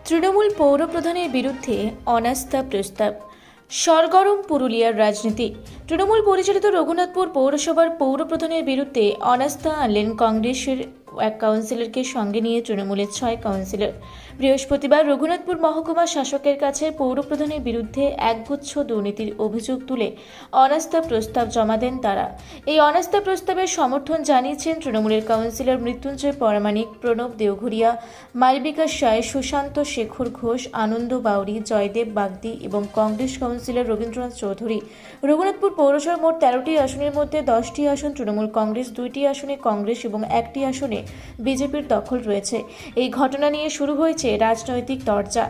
তৃণমূল পৌর প্রধানের বিরুদ্ধে অনাস্থা প্রস্তাব। সরগরম পুরুলিয়ার রাজনীতি। তৃণমূল পরিচালিত রঘুনাথপুর পৌরসভার পৌর প্রধানের বিরুদ্ধে অনাস্থা আনলেন কংগ্রেসের এক কাউন্সিলরকে সঙ্গে নিয়ে তৃণমূলের 6 কাউন্সিলর। বৃহস্পতিবার রঘুনাথপুর মহকুমা শাসকের কাছে পৌর প্রধানের বিরুদ্ধে একগুচ্ছ দুর্নীতির অভিযোগ তুলে অনাস্থা প্রস্তাব জমা দেন তারা। এই অনাস্থা প্রস্তাবের সমর্থন জানিয়েছেন তৃণমূলের কাউন্সিলর মৃত্যুঞ্জয় পরামানিক, প্রণব দেওঘরিয়া, মালবিকা সায়, সুশান্ত শেখর ঘোষ, আনন্দ বাউরি, জয়দেব বাগদি এবং কংগ্রেস কাউন্সিলর রবীন্দ্রনাথ চৌধুরী। রঘুনাথপুর পৌরসভার মোট 13টি আসনের মধ্যে 10টি আসন তৃণমূল কংগ্রেস, 2টি আসনে কংগ্রেস এবং 1টি আসনে বিজেপির দখল রয়েছে। এই ঘটনা নিয়ে শুরু হয়েছে রাজনৈতিক চর্চা।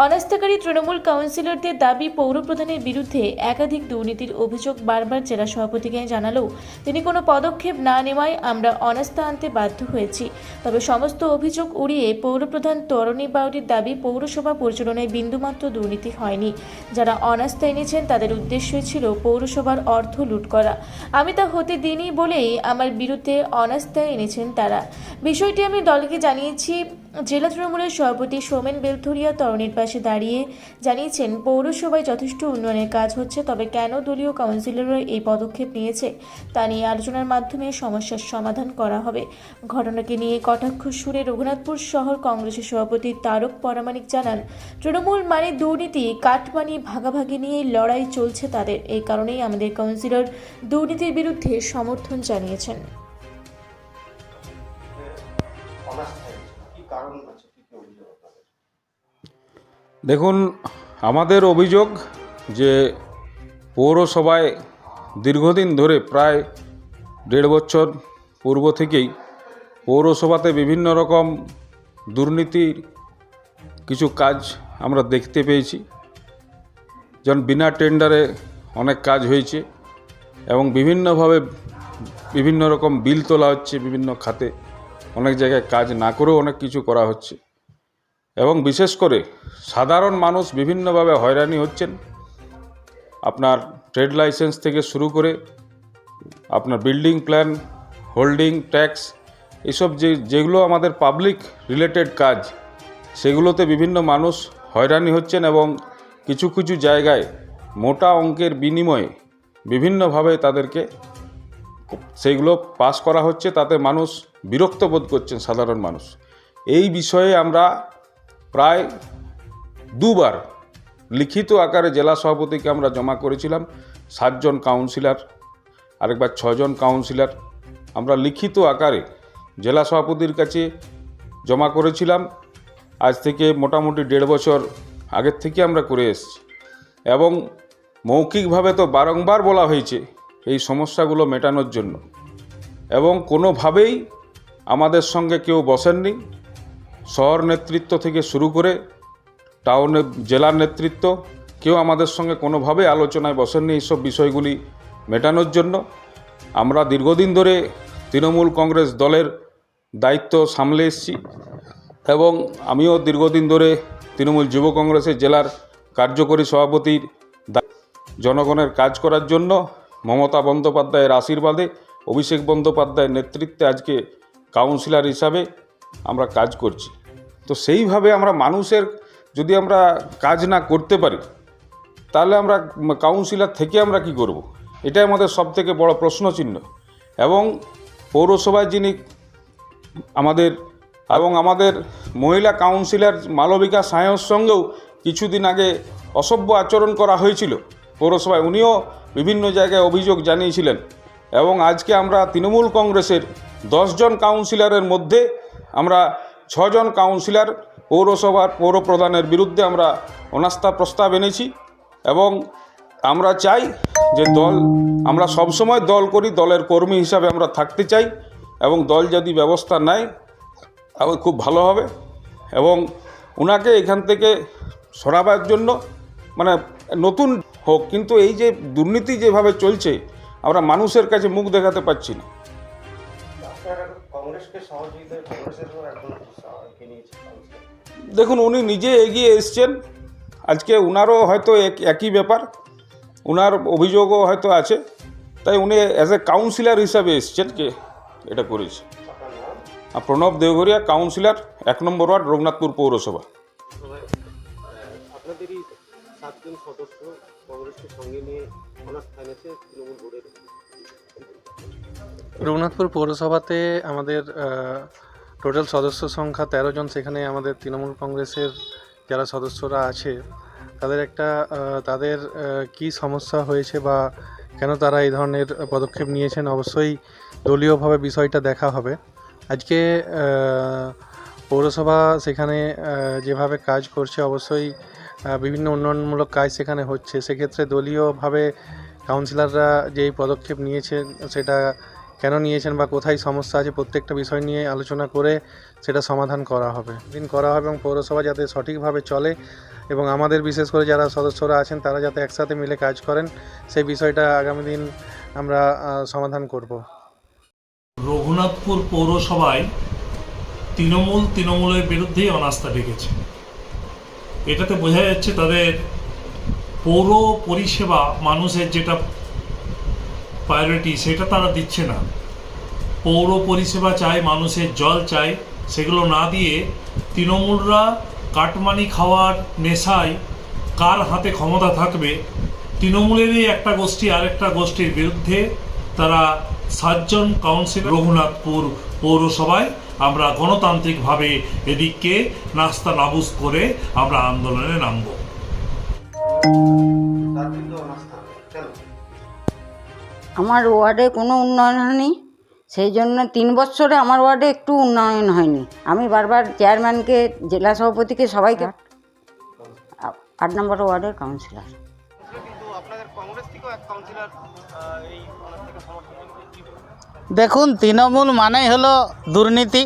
অনাস্থাকারী তৃণমূল কাউন্সিলরদের দাবি, পৌর প্রধানের বিরুদ্ধে একাধিক দুর্নীতির অভিযোগ বারবার জেলা সভাপতিকে জানালেও তিনি কোনো পদক্ষেপ না নেওয়ায় আমরা অনাস্থা আনতে বাধ্য হয়েছি। তবে সমস্ত অভিযোগ উড়িয়ে পৌরপ্রধান তরণী বাউরির দাবি, পৌরসভা পরিচালনায় বিন্দুমাত্র দুর্নীতি হয়নি। যারা অনাস্থা এনেছেন তাদের উদ্দেশ্যই ছিল পৌরসভার অর্থ লুট করা। আমি তা হতে দিইনি বলেই আমার বিরুদ্ধে অনাস্থা এনেছেন তারা। বিষয়টি আমি দলকে জানিয়েছি। জেলা তৃণমূলের সভাপতি সৌমেন বেলথরিয়া তরণীর পাশে দাঁড়িয়ে জানিয়েছেন, পৌরসভায় যথেষ্ট উন্নয়নের কাজ হচ্ছে, তবে কেন দলীয় কাউন্সিলররা এই পদক্ষেপ নিয়েছে তা নিয়ে আলোচনার মাধ্যমে সমস্যার সমাধান করা হবে। ঘটনাকে নিয়ে কটাক্ষ সুরে রঘুনাথপুর শহর কংগ্রেসের সভাপতি তারক পরামানিক জানান, তৃণমূল মানে দুর্নীতি, কাটমানি ভাগাভাগি নিয়ে লড়াই চলছে তাদের। এই কারণেই আমাদের কাউন্সিলর দুর্নীতির বিরুদ্ধে সমর্থন জানিয়েছেন। দেখুন, আমাদের অভিযোগ যে পৌরসভায় দীর্ঘদিন ধরে প্রায় 1.5 বছর পূর্ব থেকেই পৌরসভাতে বিভিন্ন রকম দুর্নীতির কিছু কাজ আমরা দেখতে পেয়েছি। যেমন বিনা টেন্ডারে অনেক কাজ হয়েছে এবং বিভিন্নভাবে বিভিন্ন রকম বিল তোলা হচ্ছে, বিভিন্ন খাতে অনেক জায়গায় কাজ না করেও অনেক কিছু করা হচ্ছে এবং বিশেষ করে সাধারণ মানুষ বিভিন্নভাবে হয়রানি হচ্ছেন। আপনার ট্রেড লাইসেন্স থেকে শুরু করে আপনার বিল্ডিং প্ল্যান, হোল্ডিং ট্যাক্স, এসব যেগুলো আমাদের পাবলিক রিলেটেড কাজ, সেগুলোতে বিভিন্ন মানুষ হয়রানি হচ্ছেন এবং কিছু কিছু জায়গায় মোটা অঙ্কের বিনিময়ে বিভিন্নভাবে তাদেরকে সেইগুলো পাস করা হচ্ছে। তাতে মানুষ বিরক্ত বোধ করছেন, সাধারণ মানুষ। এই বিষয়ে আমরা প্রায় 2 বার লিখিত আকারে জেলা সভাপতিকে আমরা জমা করেছিলাম। 7 জন কাউন্সিলর, আরেকবার 6 জন কাউন্সিলর আমরা লিখিত আকারে জেলা সভাপতির কাছে জমা করেছিলাম। আজ থেকে মোটামুটি 1.5 বছর আগের থেকে আমরা করে এসেছি এবং মৌখিকভাবে তো বারংবার বলা হয়েছে এই সমস্যাগুলো মেটানোর জন্য, এবং কোনোভাবেই আমাদের সঙ্গে কেউ বসেননি। শহর নেতৃত্ব থেকে শুরু করে টাউনে জেলার নেতৃত্ব কেউ আমাদের সঙ্গে কোনোভাবে আলোচনায় বসেননি এইসব বিষয়গুলি মেটানোর জন্য। আমরা দীর্ঘদিন ধরে তৃণমূল কংগ্রেস দলের দায়িত্ব সামলে এসেছি এবং আমিও দীর্ঘদিন ধরে তৃণমূল যুব কংগ্রেসের জেলার কার্যকরী সভাপতির জনগণের কাজ করার জন্য মমতা বন্দ্যোপাধ্যায়ের আশীর্বাদে, অভিষেক বন্দ্যোপাধ্যায়ের নেতৃত্বে আজকে কাউন্সিলর হিসাবে আমরা কাজ করছি। তো সেইভাবে আমরা মানুষের যদি আমরা কাজ না করতে পারি তাহলে আমরা কাউন্সিলর থেকে আমরা কি করব? এটাই আমাদের সবথেকে বড় প্রশ্নচিহ্ন। এবং পৌরসভায় যিনি আমাদের মহিলা কাউন্সিলর মালবিকা সায়র সঙ্গেও কিছুদিন আগে অসভ্য আচরণ করা হয়েছিল পৌরসভায়। উনিও বিভিন্ন জায়গায় অভিযোগ জানিয়েছিলেন এবং আজকে আমরা তৃণমূল কংগ্রেসের 10 জন কাউন্সিলরের মধ্যে আমরা 6 জন কাউন্সিলর পৌরসভার পৌরপ্রধানের বিরুদ্ধে আমরা অনাস্থা প্রস্তাব এনেছি। এবং আমরা চাই যে আমরা সবসময় দল করি, দলের কর্মী হিসাবে আমরা থাকতে চাই এবং দল যদি ব্যবস্থা নেয় তাহলে খুব ভালো হবে এবং ওনাকে এখান থেকে সরাবার জন্য মানে নতুন হোক। কিন্তু এই যে দুর্নীতি যেভাবে চলছে আমরা মানুষের কাছে মুখ দেখাতে পারছি না। দেখুন, উনি নিজে এগিয়ে এসছেন। আজকে উনারও হয়তো একই ব্যাপার, উনার অভিযোগও হয়তো আছে, তাই উনি অ্যাজ এ কাউন্সিলর হিসাবে এসছেন কে এটা করেছে। প্রণব দেওঘরিয়া, কাউন্সিলর 1 নম্বর ওয়ার্ড, রঘুনাথপুর পৌরসভা। আপনাদেরই 7 জন সদস্য কংগ্রেসকে সঙ্গে নিয়ে অনাস্থা এনেছে তৃণমূল বোর্ডের। রঘুনাথপুর পৌরসভাতে আমাদের টোটাল সদস্য সংখ্যা 13 জন। সেখানে আমাদের তৃণমূল কংগ্রেসের যারা সদস্যরা আছে তাদের কি সমস্যা হয়েছে বা কেন তারা এই ধরনের পদক্ষেপ নিয়েছেন, অবশ্যই দলীয়ভাবে বিষয়টা দেখা হবে। আজকে পৌরসভা সেখানে যেভাবে কাজ করছে, অবশ্যই বিভিন্ন উন্নয়নমূলক কাজ সেখানে হচ্ছে। সেক্ষেত্রে দলীয়ভাবে কাউন্সিলররা যেই পদক্ষেপ নিয়েছেন সেটা কেন নিয়েছেন বা কোথায় সমস্যা আছে, প্রত্যেকটা বিষয় নিয়ে আলোচনা করে সেটা সমাধান করা হবে এবং পৌরসভা যাতে সঠিকভাবে চলে এবং আমাদের বিশেষ করে যারা সদস্যরা আছেন তারা যাতে একসাথে মিলে কাজ করেন, সেই বিষয়টা আগামী দিন আমরা সমাধান করব। রঘুনাথপুর পৌরসভায় তৃণমূলের বিরুদ্ধেই অনাস্থা ডেকেছে। এটাতে বোঝা যাচ্ছে তাদের পৌর পরিষেবা, মানুষের যেটা প্রায়োরিটি সেটা তারা দিচ্ছে না। পৌর পরিষেবা চাই, মানুষের জল চাই, সেগুলো না দিয়ে তৃণমূলরা কাটমানি খাওয়ার নেশায় কার হাতে ক্ষমতা থাকবে, তৃণমূলেরই একটা গোষ্ঠী আরেকটা গোষ্ঠীর বিরুদ্ধে তারা 7 জন কাউন্সিলর রঘুনাথপুর পৌরসভায় আমরা গণতান্ত্রিকভাবে এদিককে নাস্তা নাবুদ করে আমরা আন্দোলনে নামব। আমার ওয়ার্ডে কোনো উন্নয়ন হয়নি, সেই জন্য 3 বছরে আমার ওয়ার্ডে একটু উন্নয়ন হয়নি। আমি বারবার চেয়ারম্যানকে, জেলা সভাপতিকে, সবাইকে 8 নম্বর ওয়ার্ডের কাউন্সিলর। দেখুন, তৃণমূল মানেই হলো দুর্নীতি,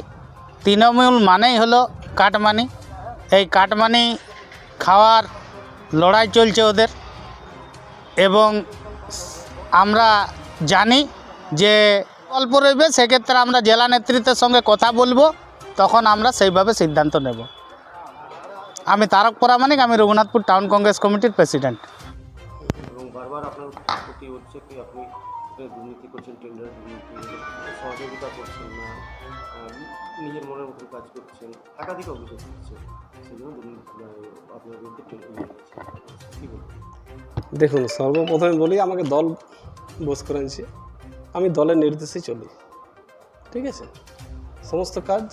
তৃণমূল মানেই হলো কাটমানি। এই কাটমানি খাওয়ার লড়াই চলছে ওদের, এবং আমরা জানি যে অল্প রইবে, সেক্ষেত্রে আমরা জেলা নেতৃত্বের সঙ্গে কথা বলবো, তখন আমরা সেইভাবে সিদ্ধান্ত নেব। আমি তারক পরামানিক, আমি রঘুনাথপুর টাউন কংগ্রেস কমিটির প্রেসিডেন্ট। এবং বারবার আপনার প্রতি হচ্ছে কি আপনি দুর্নীতি করছেন, টেন্ডার দুর্নীতি, সহযোগিতা করছেন না, নিজের মনের মতো কাজ করছেন, একাধিক অভিযোগ করছেন, সেই জন্য আপনার বিরুদ্ধে টেন্ডার কী বলবেন? দেখুন, সর্বপ্রথমে বলি, আমাকে দল বোস করেছে, আমি দলের নির্দেশেই চলি। ঠিক আছে, সমস্ত কাজ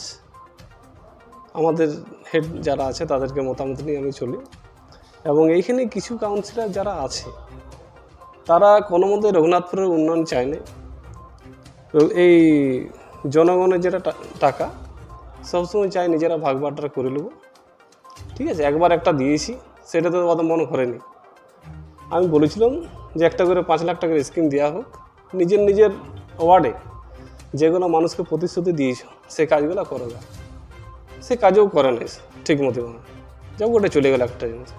আমাদের হেড যারা আছে তাদেরকে মতামত নিয়ে আমি চলি। এবং এইখানে কিছু কাউন্সিলর যারা আছে তারা কোনো মতে রঘুনাথপুরের উন্নয়ন চায়নি। এই জনগণের যেটা টাকা সবসময় চাই নিজেরা ভাগ বাটোয়ারা করে নেব। ঠিক আছে, একবার একটা দিয়েছি, সেটা তো অত মনে করেনি। আমি বলেছিলাম যে একটা করে 5 লাখ টাকার স্কিম দেওয়া হোক, নিজের ওয়ার্ডে যেগুলো মানুষকে প্রতিশ্রুতি দিয়েছ সেই কাজগুলো করো না। সে কাজও করে নাই ঠিক মতো, যাও ওটা চলে গেল একটা জিনিস।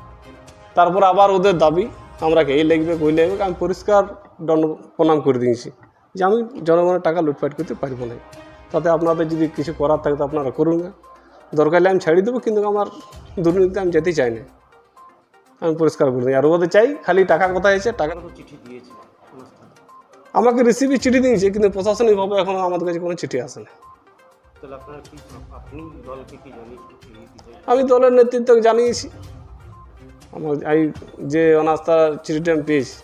তারপর আবার ওদের দাবি আমরাকে এই লাগবে ওই লাগবে। আমি পরিষ্কার দণ্ড প্রণাম করে দিয়েছি যে আমি জনগণের টাকা লুটপাট করতে পারবো না, তাতে আপনাদের যদি কিছু করার থাকে তো আপনারা করুন না, দরকার হলে আমি ছাড়িয়ে দেবো, কিন্তু আমার দুর্নীতিতে আমি যেতে চাই না, আমি পরিষ্কার করে দিই। আর ওদের চাই খালি টাকা কোথায় আছে, টাকা চিঠি দিয়েছে আমাকে রিসিভি চিঠি দিয়েছে, কিন্তু প্রশাসনিকভাবে এখনও আমাদের কাছে কোনো চিঠি আসে না। তাহলে আপনারা কি, আপনি দলকে কি জানিয়েছেন? আমি দলের নেতৃত্বকে জানিয়েছি, আমার এই যে অনাস্থা চিঠিটা আমি পেয়েছি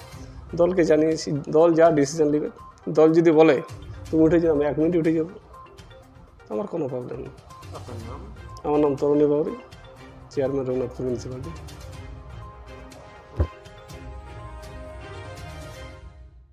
দলকে জানিয়েছি। দল যা ডিসিশন নেবে, দল যদি বলে তুমি উঠে যাও, আমি 1 মিনিটে উঠে যাব, আমার কোনো প্রবলেম নেই। আপনার নাম? আমার নাম তরুণী বাউরি, চেয়ারম্যান রঘুনাথপুর মিউনিসিপ্যালিটি।